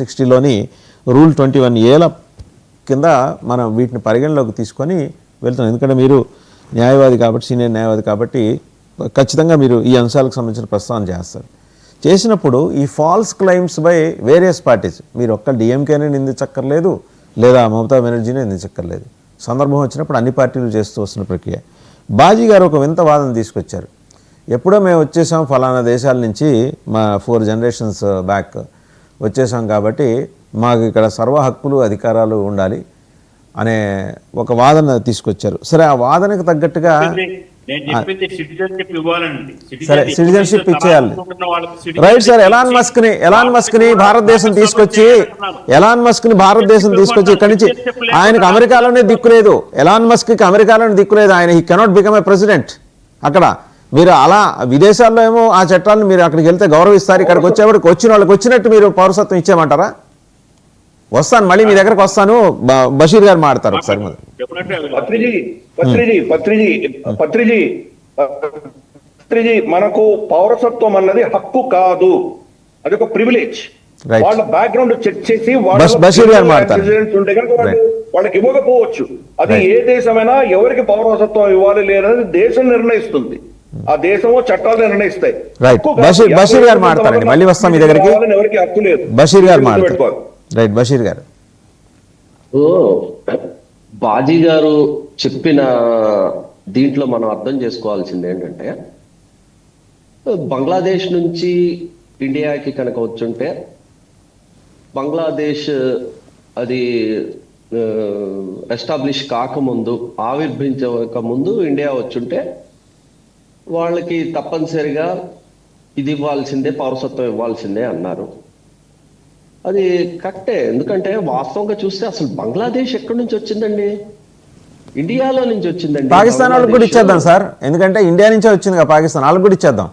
60లోని rule 21A కింద మనం వీటిని పరిగణలోకి తీసుకొని వెళ్తున్నాం. ఎందుకంటే మీరు న్యాయవాది కాబట్టి, సీనియర్ న్యాయవాది కాబట్టి ఖచ్చితంగా మీరు ఈ అంశాలకు సంబంధించిన ప్రస్తావన చేస్తారు. చేసినప్పుడు ఈ false claims by various parties, మీరు ఒక్క డిఎంకేనే నిందించక్కర్లేదు, లేదా మమతా బెనర్జీనే నిందించక్కర్లేదు. సందర్భం వచ్చినప్పుడు అన్ని పార్టీలు చేస్తూ వస్తున్న ప్రక్రియ. బాజీ గారు ఒక వింత వాదన తీసుకొచ్చారు. ఎప్పుడో మేము వచ్చేసాం ఫలానా దేశాల నుంచి, మా 4 generations బ్యాక్ వచ్చేసాం కాబట్టి మాకు ఇక్కడ సర్వ హక్కులు అధికారాలు ఉండాలి అనే ఒక వాదన తీసుకొచ్చారు. సరే, ఆ వాదనకు తగ్గట్టుగా సరే సిటిజన్షిప్ ఇచ్చేయాలి. Right sir. ఎలాన్ మస్క్ ని భారతదేశం తీసుకొచ్చి ఇక్కడి నుంచి ఆయనకు అమెరికాలోనే దిక్కులేదు. ఎలాన్ మస్క్ కి అమెరికాలోనే దిక్కులేదు. ఆయన he cannot become a president అక్కడ. మీరు అలా విదేశాల్లో ఏమో ఆ చట్టాలను మీరు అక్కడికి వెళ్తే గౌరవిస్తారు, ఇక్కడికి వచ్చేవాడికి వచ్చిన వాళ్ళకి వచ్చినట్టు మీరు పౌరసత్వం ఇచ్చేయమంటారా? వస్తాను, మళ్ళీ మీ దగ్గరకు వస్తాను. బషీర్ గారు మాట్లాడతారు ఒకసారి. పత్రిజీ, మనకు పౌరసత్వం అన్నది హక్కు కాదు, అది ఒక ప్రివిలేజ్. వాళ్ళ బ్యాక్గ్రౌండ్ చెక్ చేసి బషీర్ గారు మాట్లాడతారు. వాళ్ళకి ఇవ్వకపోవచ్చు. అది ఏ దేశమైనా ఎవరికి పౌరసత్వం ఇవ్వాలి లేదనేది దేశం నిర్ణయిస్తుంది. ఆ దేశమో చట్టాలు నిర్ణయిస్తాయి. బషీర్ గారు మాట్లాడతారండి. మళ్ళీ వస్తాం మీ దగ్గరికి. ఎవరికి హక్కు లేదు. బషీర్ గారు మాట్లాడతారు. రైట్, బషీర్ గారు. బాజీ గారు చెప్పిన దీంట్లో మనం అర్థం చేసుకోవాల్సింది ఏంటంటే, బంగ్లాదేశ్ నుంచి ఇండియాకి కనుక వచ్చుంటే, బంగ్లాదేశ్ అది ఎస్టాబ్లిష్ కాకముందు, ఆవిర్భవించక ముందు ఇండియా వచ్చుంటే వాళ్ళకి తప్పనిసరిగా ఇది ఇవ్వాల్సిందే, పౌరసత్వం ఇవ్వాల్సిందే అన్నారు. అది కరెక్టే. ఎందుకంటే వాస్తవంగా చూస్తే అసలు బంగ్లాదేశ్ ఎక్కడి నుంచి వచ్చిందండి? ఇండియాలో నుంచి వచ్చిందండి. పాకిస్తాన్ వాళ్ళకి కూడా ఇచ్చేద్దాం సార్, ఎందుకంటే ఇండియా నుంచే వచ్చింది కదా పాకిస్తాన్, వాళ్ళకి కూడా ఇచ్చేద్దాం.